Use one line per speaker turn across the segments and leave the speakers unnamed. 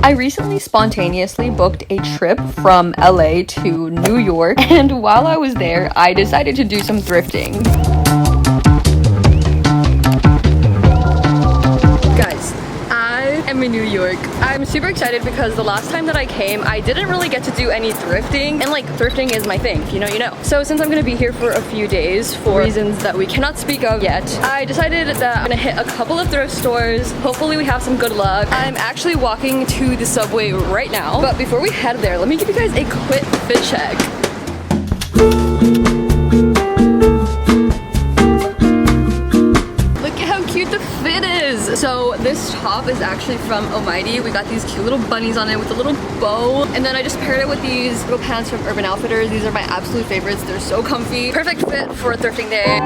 I recently spontaneously booked a trip from LA to New York, and while I was there, I decided to do some thrifting. Guys, I am in New York. I'm super excited because the last time that I came, I didn't really get to do any thrifting, and like thrifting is my thing, if you know, you know. So since I'm gonna be here for a few days for reasons that we cannot speak of yet, I decided that I'm gonna hit a couple of thrift stores. Hopefully we have some good luck. I'm actually walking to the subway right now, but before we head there, let me give you guys a quick fit check. So this top is actually from Almighty. We got these cute little bunnies on it with a little bow. And then I just paired it with these little pants from Urban Outfitters. These are my absolute favorites. They're so comfy. Perfect fit for a thrifting day.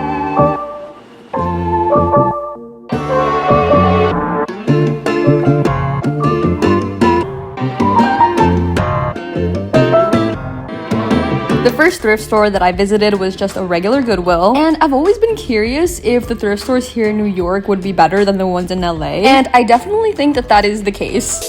The first thrift store that I visited was just a regular Goodwill, and I've always been curious if the thrift stores here in New York would be better than the ones in LA, and I definitely think that that is the case.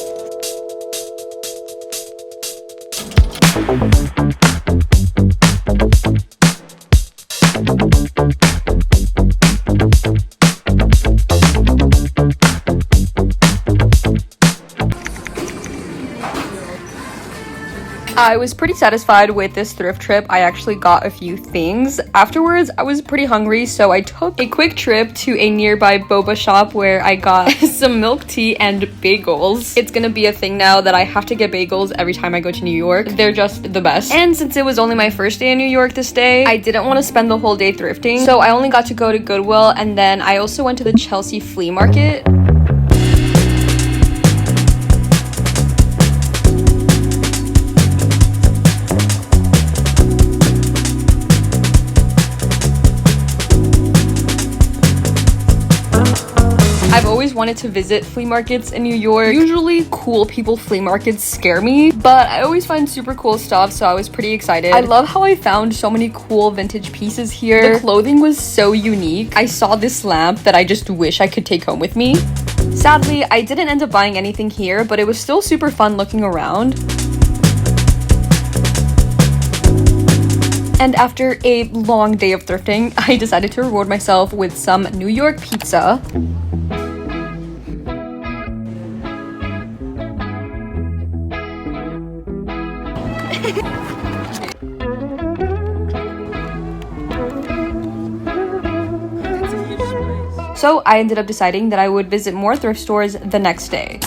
I was pretty satisfied with this thrift trip. I actually got a few things. Afterwards, I was pretty hungry, so I took a quick trip to a nearby boba shop where I got some milk tea and bagels. It's gonna be a thing now that I have to get bagels every time I go to New York. They're just the best. And since it was only my first day in New York this day, I didn't want to spend the whole day thrifting, so I only got to go to Goodwill, and then I also went to the Chelsea flea market. I've always wanted to visit flea markets in New York. Usually cool people flea markets scare me, but I always find super cool stuff, so I was pretty excited. I love how I found so many cool vintage pieces here. The clothing was so unique. I saw this lamp that I just wish I could take home with me. Sadly, I didn't end up buying anything here, but it was still super fun looking around. And after a long day of thrifting, I decided to reward myself with some New York pizza. So I ended up deciding that I would visit more thrift stores the next day.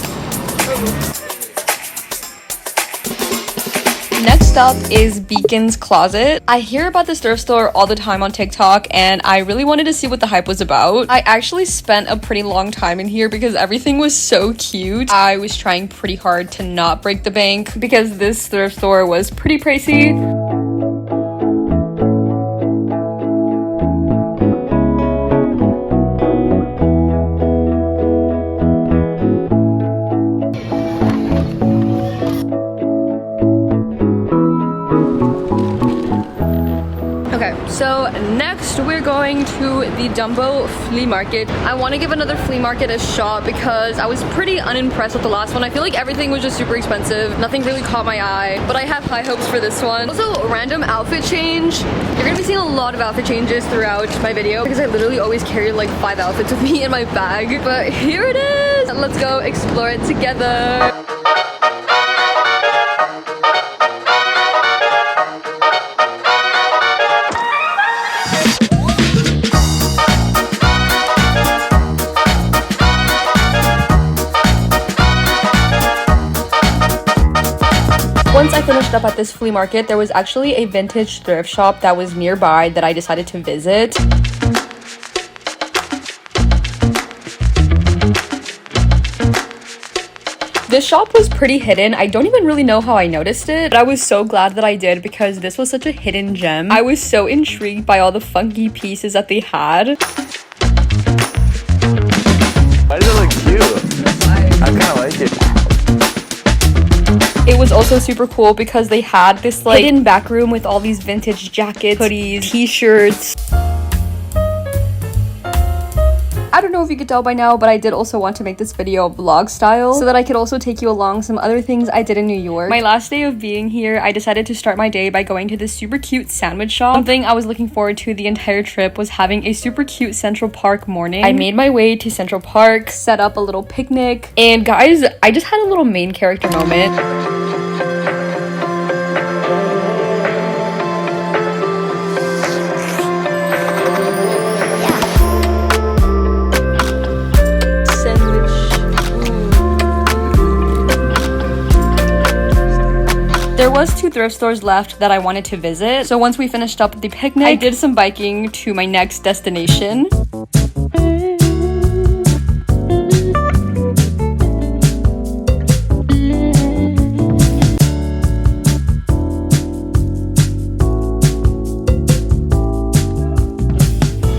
Next up is Beacon's Closet. I hear about this thrift store all the time on TikTok, and I really wanted to see what the hype was about. I actually spent a pretty long time in here because everything was so cute. I was trying pretty hard to not break the bank because this thrift store was pretty pricey. So next we're going to the Dumbo flea market. I want to give another flea market a shot because I was pretty unimpressed with the last one. I feel like everything was just super expensive. Nothing really caught my eye, but I have high hopes for this one. Also, random outfit change. You're gonna be seeing a lot of outfit changes throughout my video because I literally always carry like 5 outfits with me in my bag. But here it is. Let's go explore it together. Once I finished up at this flea market, there was actually a vintage thrift shop that was nearby that I decided to visit. This shop was pretty hidden. I don't even really know how I noticed it, but I was so glad that I did because this was such a hidden gem. I was so intrigued by all the funky pieces that they had.
Why does it look cute? I kind of like it.
It was also super cool because they had this like hidden back room with all these vintage jackets, hoodies, t-shirts. I don't know if you could tell by now, but I did also want to make this video vlog style so that I could also take you along some other things I did in New York. My last day of being here, I decided to start my day by going to this super cute sandwich shop. Something I was looking forward to the entire trip was having a super cute Central Park morning. I made my way to Central Park, set up a little picnic, and guys, I just had a little main character moment. There was 2 thrift stores left that I wanted to visit, so once we finished up the picnic, I did some biking to my next destination.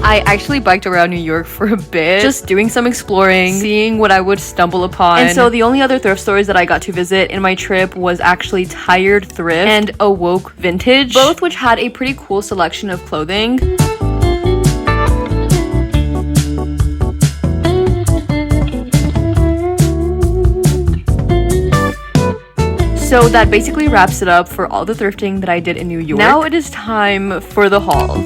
I actually biked around New York for a bit, just doing some exploring, seeing what I would stumble upon. And so the only other thrift stores that I got to visit in my trip was actually Tired Thrift and Awoke Vintage, both which had a pretty cool selection of clothing. So that basically wraps it up for all the thrifting that I did in New York. Now it is time for the haul.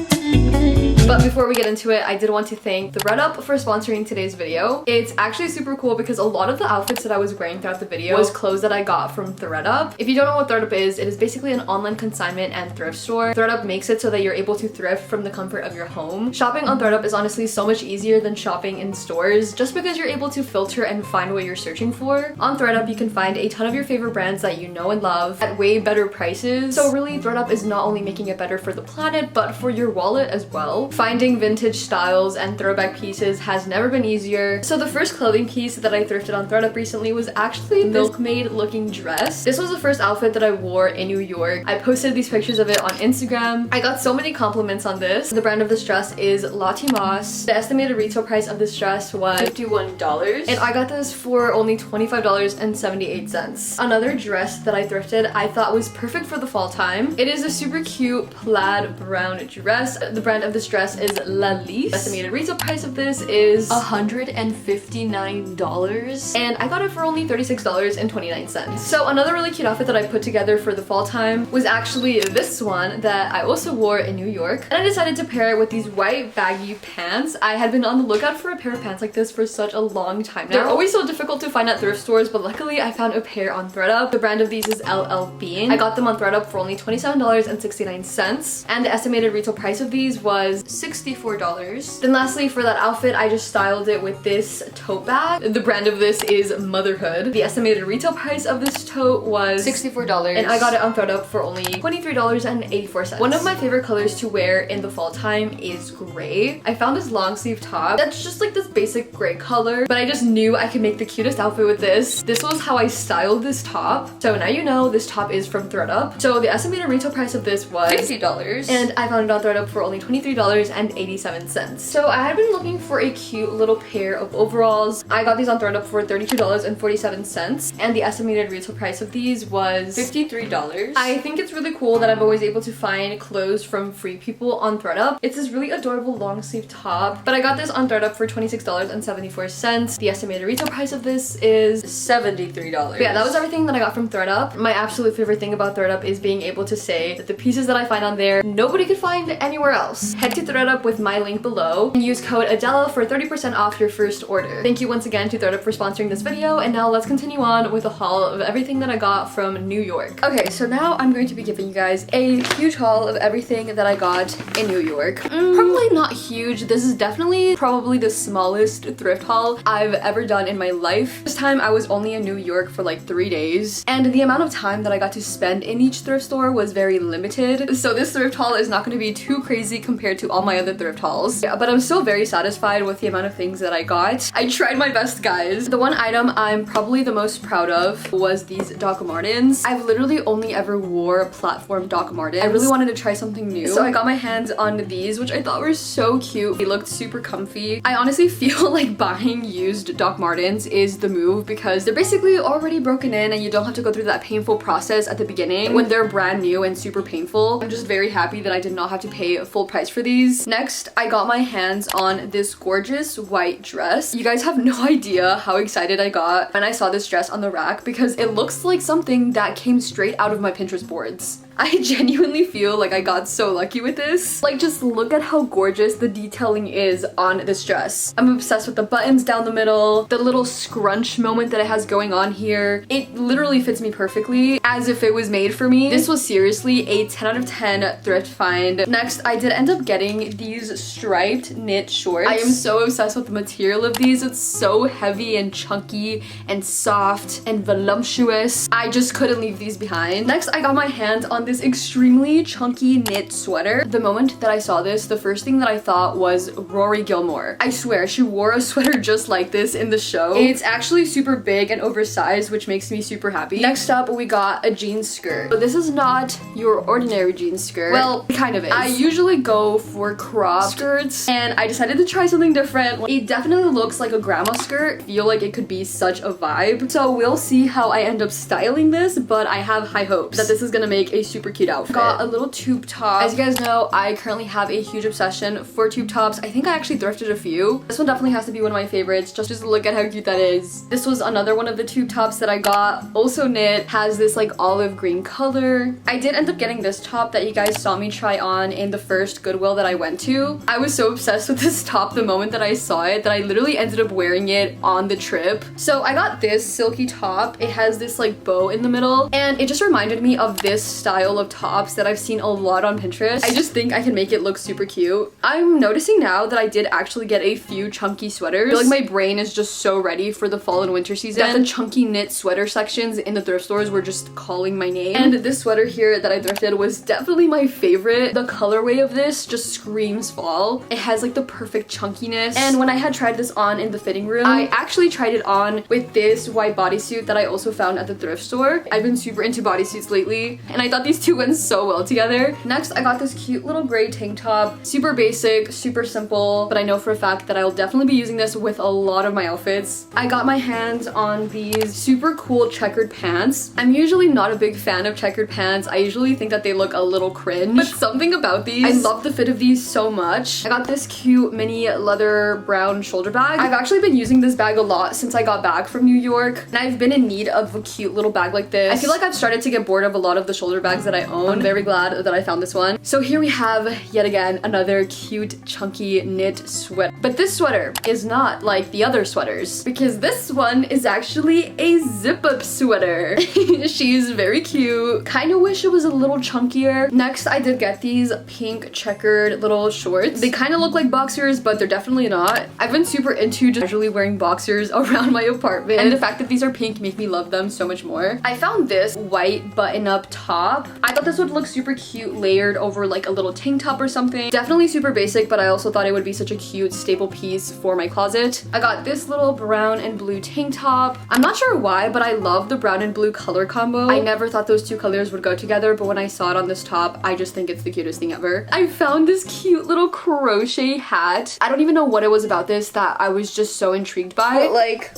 But before we get into it, I did want to thank Thredup for sponsoring today's video. It's actually super cool because a lot of the outfits that I was wearing throughout the video was clothes that I got from Thredup. If you don't know what Thredup is, it is basically an online consignment and thrift store. Thredup makes it so that you're able to thrift from the comfort of your home. Shopping on Thredup is honestly so much easier than shopping in stores just because you're able to filter and find what you're searching for. On Thredup, you can find a ton of your favorite brands that you know and love at way better prices. So really, Thredup is not only making it better for the planet, but for your wallet as well. Finding vintage styles and throwback pieces has never been easier. So the first clothing piece that I thrifted on Thredup recently was actually a milkmaid looking dress. This was the first outfit that I wore in New York. I posted these pictures of it on Instagram. I got so many compliments on this. The brand of this dress is Latimas. The estimated retail price of this dress was $51, and I got this for only $25.78. Another dress that I thrifted I thought was perfect for the fall time. It is a super cute plaid brown dress. The brand of this dress is La Lise. The estimated retail price of this is $159, and I got it for only $36.29. So another really cute outfit that I put together for the fall time was actually this one that I also wore in New York, and I decided to pair it with these white baggy pants. I had been on the lookout for a pair of pants like this for such a long time now. They're always so difficult to find at thrift stores, but luckily I found a pair on Thredup. The brand of these is LL Bean. I got them on Thredup for only $27.69, and the estimated retail price of these was $64. Then lastly, for that outfit, I just styled it with this tote bag. The brand of this is Motherhood. The estimated retail price of this tote was $64, and I got it on Thredup for only $23.84. One of my favorite colors to wear in the fall time is gray. I found this long sleeve top that's just like this basic gray color, but I just knew I could make the cutest outfit with this. This was how I styled this top. So now you know this top is from Thredup. So the estimated retail price of this was $60, and I found it on Thredup for only $23.87. So I had been looking for a cute little pair of overalls. I got these on Thredup for $32.47, and the estimated retail price of these was $53. I think it's really cool that I'm always able to find clothes from free people on Thredup. It's this really adorable long sleeve top, but I got this on Thredup for $26.74. The estimated retail price of this is $73. But yeah, that was everything that I got from Thredup. My absolute favorite thing about Thredup is being able to say that the pieces that I find on there, nobody could find anywhere else. Head to Thredup with my link below and use code Adela for 30% off your first order. Thank you once again to Thredup for sponsoring this video, and now let's continue on with a haul of everything that I got from New York. Okay, so now I'm going to be giving you guys a huge haul of everything that I got in New York. Probably not huge. This is definitely probably the smallest thrift haul I've ever done in my life. This time I was only in New York for like 3 days, and the amount of time that I got to spend in each thrift store was very limited. So this thrift haul is not going to be too crazy compared to all my other thrift hauls. Yeah, but I'm still very satisfied with the amount of things that I got. I tried my best, guys. The one item I'm probably the most proud of was these Doc Martens. I've literally only ever wore platform Doc Martens. I really wanted to try something new, so I got my hands on these, which I thought were so cute. They looked super comfy. I honestly feel like buying used Doc Martens is the move because they're basically already broken in and you don't have to go through that painful process at the beginning when they're brand new and super painful. I'm just very happy that I did not have to pay full price for these. these. Next, I got my hands on this gorgeous white dress. You guys have no idea how excited I got when I saw this dress on the rack because it looks like something that came straight out of my Pinterest boards. I genuinely feel like I got so lucky with this. Like, just look at how gorgeous the detailing is on this dress. I'm obsessed with the buttons down the middle, the little scrunch moment that it has going on here. It literally fits me perfectly, as if it was made for me. This was seriously a 10 out of 10 thrift find. Next, I did end up getting these striped knit shorts. I am so obsessed with the material of these. It's so heavy and chunky and soft and voluptuous. I just couldn't leave these behind. Next, I got my hands on this extremely chunky knit sweater. The moment that I saw this, the first thing that I thought was Rory Gilmore. I swear, she wore a sweater just like this in the show. It's actually super big and oversized, which makes me super happy. Next up, we got a jean skirt. But this is not your ordinary jean skirt. Well, it kind of is. I usually go for crop skirts, and I decided to try something different. It definitely looks like a grandma skirt. I feel like it could be such a vibe. So we'll see how I end up styling this, but I have high hopes that this is gonna make a super cute outfit. Got a little tube top. As you guys know, I currently have a huge obsession for tube tops. I think I actually thrifted a few. This one definitely has to be one of my favorites. Just look at how cute that is. This was another one of the tube tops that I got. Also knit, has this like olive green color. I did end up getting this top that you guys saw me try on in the first Goodwill that I went to. I was so obsessed with this top the moment that I saw it that I literally ended up wearing it on the trip. So I got this silky top. It has this like bow in the middle, and it just reminded me of this style of tops that I've seen a lot on Pinterest. I just think I can make it look super cute. I'm noticing now that I did actually get a few chunky sweaters. I feel like my brain is just so ready for the fall and winter season that the chunky knit sweater sections in the thrift stores were just calling my name. And this sweater here that I thrifted was definitely my favorite. The colorway of this just screams fall. It has like the perfect chunkiness. And when I had tried this on in the fitting room, I actually tried it on with this white bodysuit that I also found at the thrift store. I've been super into bodysuits lately, and I thought these two went so well together. Next, I got this cute little gray tank top. Super basic, super simple, but I know for a fact that I'll definitely be using this with a lot of my outfits. I got my hands on these super cool checkered pants. I'm usually not a big fan of checkered pants. I usually think that they look a little cringe, but something about these, I love the fit of these so much. I got this cute mini leather brown shoulder bag. I've actually been using this bag a lot since I got back from New York, and I've been in need of a cute little bag like this. I feel like I've started to get bored of a lot of the shoulder bags that I own. I'm very glad that I found this one. So here we have yet again another cute chunky knit sweater. But this sweater is not like the other sweaters because this one is actually a zip-up sweater. She's very cute. Kind of wish it was a little chunkier. Next, I did get these pink checkered little shorts. They kind of look like boxers, but they're definitely not. I've been super into just casually wearing boxers around my apartment, and the fact that these are pink make me love them so much more. I found this white button-up top. I thought this would look super cute layered over like a little tank top or something. Definitely super basic, but I also thought it would be such a cute staple piece for my closet. I got this little brown and blue tank top. I'm not sure why, but I love the brown and blue color combo. I never thought those two colors would go together, but when I saw it on this top, I just think it's the cutest thing ever. I found this cute little crochet hat. I don't even know what it was about this that I was just so intrigued by. But like,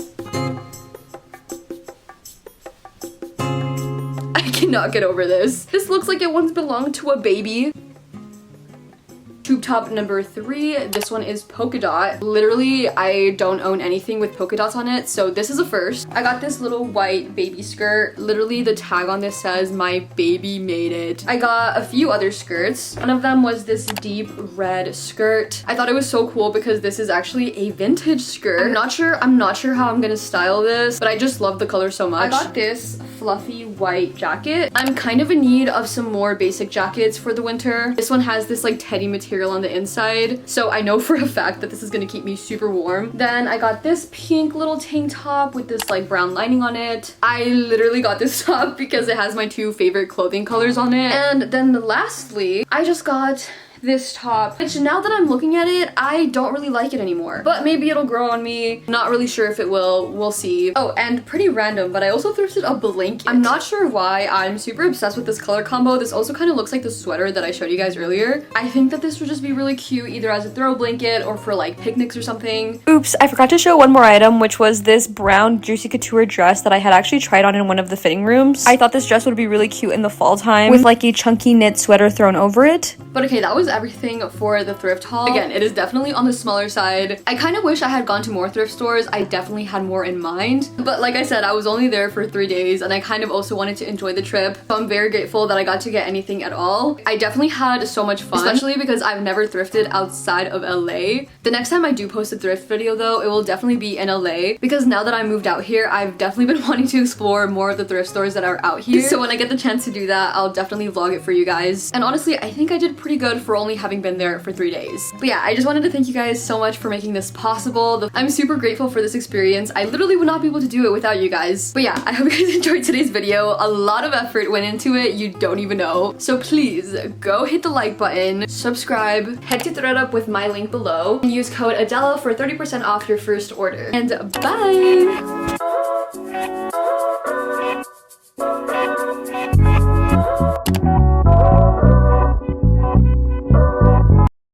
I cannot get over this. This looks like it once belonged to a baby. Tube top number 3. This one is polka dot. Literally, I don't own anything with polka dots on it, so this is a first. I got this little white baby skirt. Literally, the tag on this says, "My baby made it." I got a few other skirts. One of them was this deep red skirt. I thought it was so cool because this is actually a vintage skirt. I'm not sure how I'm gonna style this, but I just love the color so much. I got this fluffy white jacket. I'm kind of in need of some more basic jackets for the winter. This one has this like teddy material on the inside, so I know for a fact that this is gonna keep me super warm. Then I got this pink little tank top with this like brown lining on it. I literally got this top because it has my two favorite clothing colors on it. And then lastly, I just got this top, which now that I'm looking at it, I don't really like it anymore, but maybe it'll grow on me. Not really sure if it will. We'll see. Oh, and pretty random, but I also thrifted a blanket. I'm not sure why I'm super obsessed with this color combo. This also kind of looks like the sweater that I showed you guys earlier. I think that this would just be really cute either as a throw blanket or for like picnics or something. Oops, I forgot to show one more item, which was this brown Juicy Couture dress that I had actually tried on in one of the fitting rooms. I thought this dress would be really cute in the fall time with like a chunky knit sweater thrown over it. But okay, that was was everything for the thrift haul. Again, it is definitely on the smaller side. I kind of wish I had gone to more thrift stores. I definitely had more in mind. But like I said, I was only there for 3 days and I kind of also wanted to enjoy the trip. So I'm very grateful that I got to get anything at all. I definitely had so much fun, especially because I've never thrifted outside of LA. The next time I do post a thrift video though, it will definitely be in LA because now that I moved out here, I've definitely been wanting to explore more of the thrift stores that are out here. So when I get the chance to do that, I'll definitely vlog it for you guys. And honestly, I think I did pretty good for only having been there for 3 days. But yeah, I just wanted to thank you guys so much for making this possible. I'm super grateful for this experience. I literally would not be able to do it without you guys. But yeah, I hope you guys enjoyed today's video. A lot of effort went into it, you don't even know. So please go hit the like button, subscribe, head to Thredup with my link below, and use code Adela for 30% off your first order. And bye!